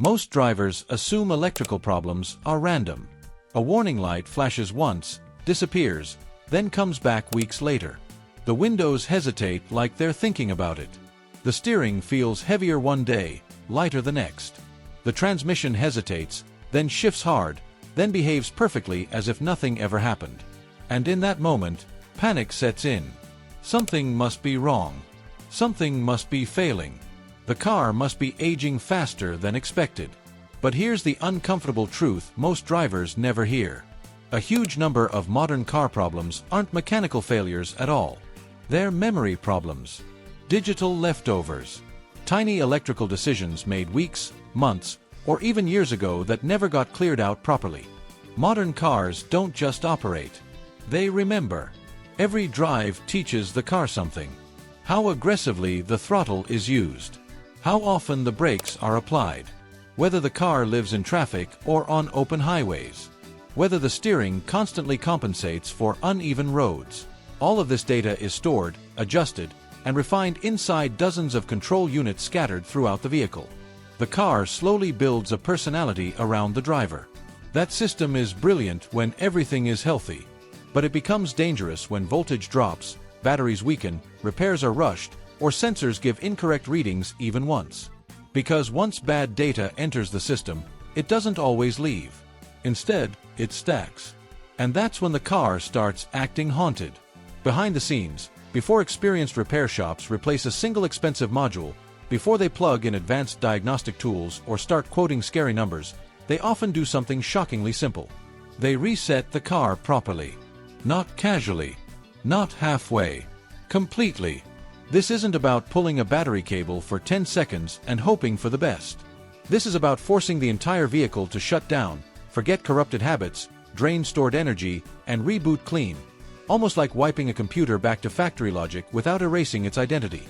Most drivers assume electrical problems are random. A warning light flashes once, disappears, then comes back weeks later. The windows hesitate like they're thinking about it. The steering feels heavier one day, lighter the next. The transmission hesitates, then shifts hard, then behaves perfectly as if nothing ever happened. And in that moment, panic sets in. Something must be wrong. Something must be failing. The car must be aging faster than expected. But here's the uncomfortable truth most drivers never hear. A huge number of modern car problems aren't mechanical failures at all. They're memory problems. Digital leftovers. Tiny electrical decisions made weeks, months, or even years ago that never got cleared out properly. Modern cars don't just operate. They remember. Every drive teaches the car something. How aggressively the throttle is used. How often the brakes are applied. Whether the car lives in traffic or on open highways. Whether the steering constantly compensates for uneven roads. All of this data is stored, adjusted, and refined inside dozens of control units scattered throughout the vehicle. The car slowly builds a personality around the driver. That system is brilliant when everything is healthy. But it becomes dangerous when voltage drops, batteries weaken, repairs are rushed, or sensors give incorrect readings even once. Because once bad data enters the system, it doesn't always leave. Instead, it stacks. And that's when the car starts acting haunted. Behind the scenes, before experienced repair shops replace a single expensive module, before they plug in advanced diagnostic tools or start quoting scary numbers, they often do something shockingly simple. They reset the car properly. Not casually. Not halfway. Completely. This isn't about pulling a battery cable for 10 seconds and hoping for the best. This is about forcing the entire vehicle to shut down, forget corrupted habits, drain stored energy, and reboot clean. Almost like wiping a computer back to factory logic without erasing its identity.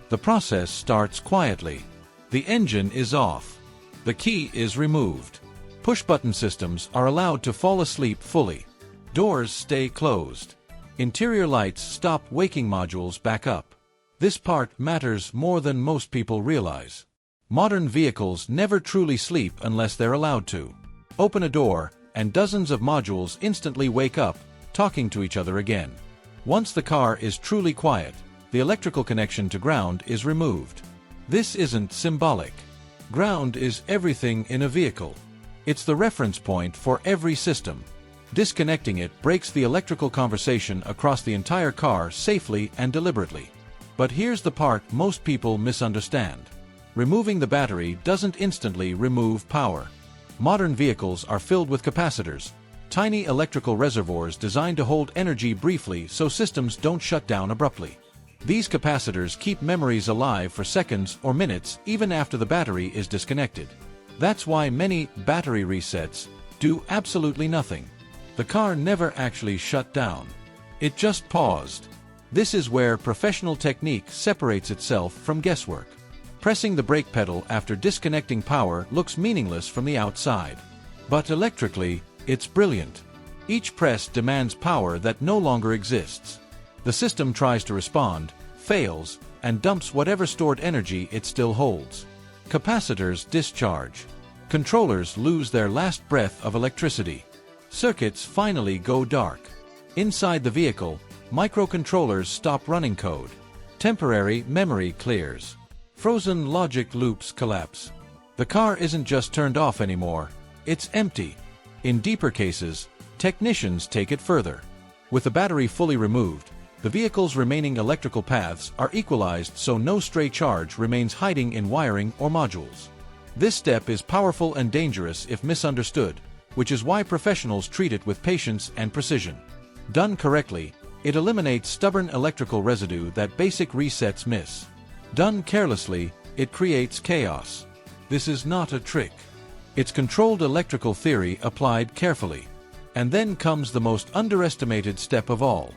The process starts quietly. The engine is off. The key is removed. Push-button systems are allowed to fall asleep fully. Doors stay closed. Interior lights stop waking modules back up. This part matters more than most people realize. Modern vehicles never truly sleep unless they're allowed to. Open a door, and dozens of modules instantly wake up, talking to each other again. Once the car is truly quiet, the electrical connection to ground is removed. This isn't symbolic. Ground is everything in a vehicle. It's the reference point for every system. Disconnecting it breaks the electrical conversation across the entire car safely and deliberately. But here's the part most people misunderstand. Removing the battery doesn't instantly remove power. Modern vehicles are filled with capacitors, tiny electrical reservoirs designed to hold energy briefly so systems don't shut down abruptly. These capacitors keep memories alive for seconds or minutes even after the battery is disconnected. That's why many battery resets do absolutely nothing. The car never actually shut down. It just paused. This is where professional technique separates itself from guesswork. Pressing the brake pedal after disconnecting power looks meaningless from the outside. But electrically, it's brilliant. Each press demands power that no longer exists. The system tries to respond, fails, and dumps whatever stored energy it still holds. Capacitors discharge. Controllers lose their last breath of electricity. Circuits finally go dark. Inside the vehicle, microcontrollers stop running code. Temporary memory clears. Frozen logic loops collapse. The car isn't just turned off anymore, it's empty. In deeper cases, technicians take it further. With the battery fully removed, the vehicle's remaining electrical paths are equalized so no stray charge remains hiding in wiring or modules. This step is powerful and dangerous if misunderstood, which is why professionals treat it with patience and precision. Done correctly, it eliminates stubborn electrical residue that basic resets miss. Done carelessly, it creates chaos. This is not a trick. It's controlled electrical theory applied carefully. And then comes the most underestimated step of all.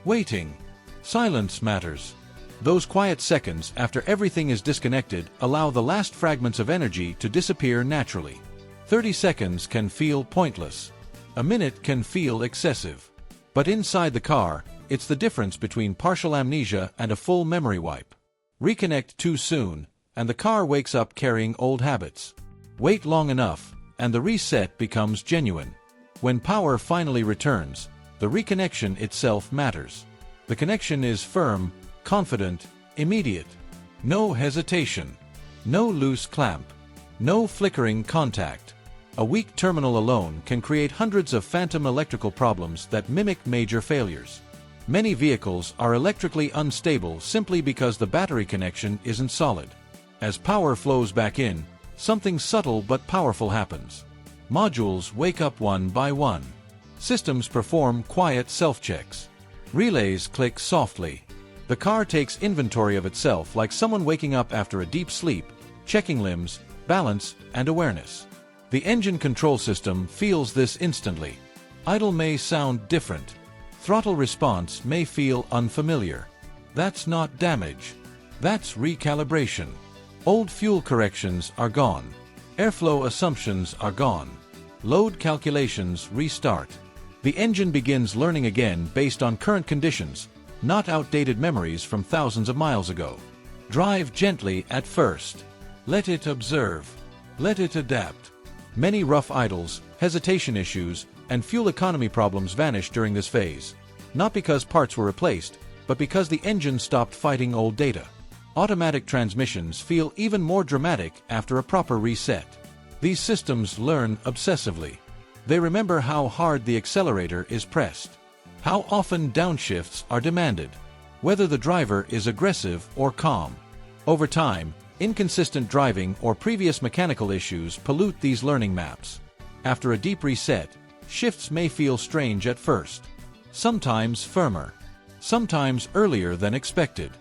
Waiting. Silence matters. Those quiet seconds after everything is disconnected allow the last fragments of energy to disappear naturally. 30 seconds can feel pointless. A minute can feel excessive. But inside the car, it's the difference between partial amnesia and a full memory wipe. Reconnect too soon, and the car wakes up carrying old habits. Wait long enough, and the reset becomes genuine. When power finally returns, the reconnection itself matters. The connection is firm, confident, immediate. No hesitation. No loose clamp. No flickering contact. A weak terminal alone can create hundreds of phantom electrical problems that mimic major failures. Many vehicles are electrically unstable simply because the battery connection isn't solid. As power flows back in, something subtle but powerful happens. Modules wake up one by one. Systems perform quiet self-checks. Relays click softly. The car takes inventory of itself like someone waking up after a deep sleep, checking limbs, balance, and awareness. The engine control system feels this instantly. Idle may sound different. Throttle response may feel unfamiliar. That's not damage. That's recalibration. Old fuel corrections are gone. Airflow assumptions are gone. Load calculations restart. The engine begins learning again based on current conditions, not outdated memories from thousands of miles ago. Drive gently at first. Let it observe. Let it adapt. Many rough idles, hesitation issues, and fuel economy problems vanish during this phase. Not because parts were replaced, but because the engine stopped fighting old data. Automatic transmissions feel even more dramatic after a proper reset. These systems learn obsessively. They remember how hard the accelerator is pressed, how often downshifts are demanded, whether the driver is aggressive or calm. Over time, inconsistent driving or previous mechanical issues pollute these learning maps. After a deep reset, shifts may feel strange at first. Sometimes firmer. Sometimes earlier than expected.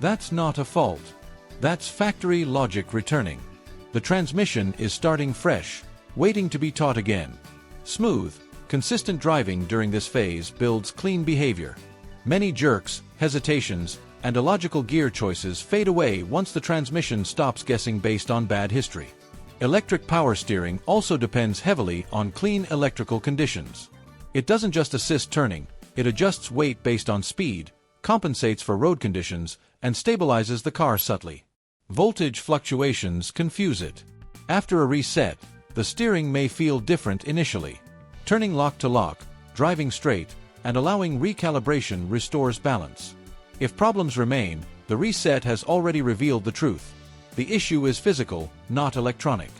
That's not a fault. That's factory logic returning. The transmission is starting fresh, waiting to be taught again. Smooth, consistent driving during this phase builds clean behavior. Many jerks, hesitations, and illogical gear choices fade away once the transmission stops guessing based on bad history. Electric power steering also depends heavily on clean electrical conditions. It doesn't just assist turning, it adjusts weight based on speed, compensates for road conditions, and stabilizes the car subtly. Voltage fluctuations confuse it. After a reset, the steering may feel different initially. Turning lock to lock, driving straight, and allowing recalibration restores balance. If problems remain, the reset has already revealed the truth. The issue is physical, not electronic.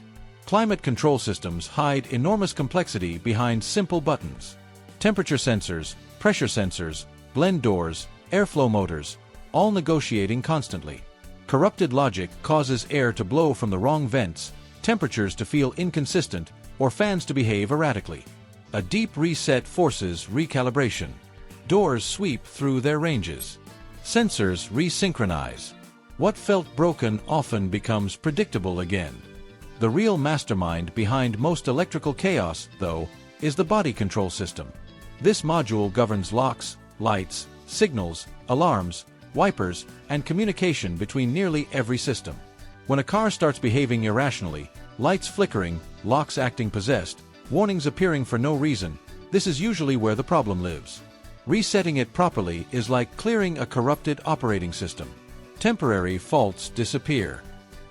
Climate control systems hide enormous complexity behind simple buttons. Temperature sensors, pressure sensors, blend doors, airflow motors, all negotiating constantly. Corrupted logic causes air to blow from the wrong vents, temperatures to feel inconsistent, or fans to behave erratically. A deep reset forces recalibration. Doors sweep through their ranges. Sensors resynchronize. What felt broken often becomes predictable again. The real mastermind behind most electrical chaos, though, is the body control system. This module governs locks, lights, signals, alarms, wipers, and communication between nearly every system. When a car starts behaving irrationally, lights flickering, locks acting possessed, warnings appearing for no reason, this is usually where the problem lives. Resetting it properly is like clearing a corrupted operating system. Temporary faults disappear.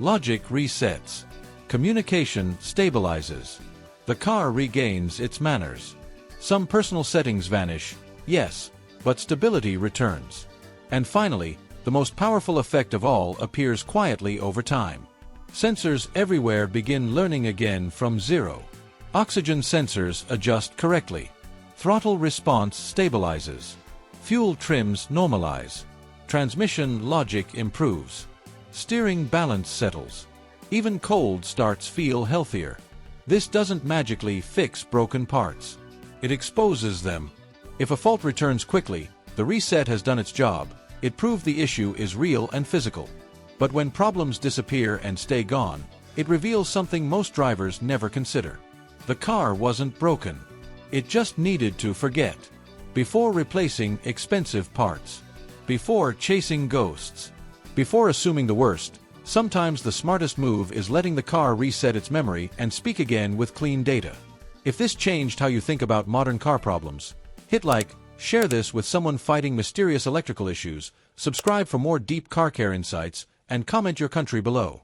Logic resets. Communication stabilizes. The car regains its manners. Some personal settings vanish, yes, but stability returns. And finally, the most powerful effect of all appears quietly over time. Sensors everywhere begin learning again from zero. Oxygen sensors adjust correctly. Throttle response stabilizes. Fuel trims normalize. Transmission logic improves. Steering balance settles. Even cold starts feel healthier. This doesn't magically fix broken parts. It exposes them. If a fault returns quickly, the reset has done its job. It proved the issue is real and physical. But when problems disappear and stay gone, it reveals something most drivers never consider. The car wasn't broken. It just needed to forget. Before replacing expensive parts. Before chasing ghosts. Before assuming the worst, sometimes the smartest move is letting the car reset its memory and speak again with clean data. If this changed how you think about modern car problems, hit like, share this with someone fighting mysterious electrical issues, subscribe for more deep car care insights, and comment your country below.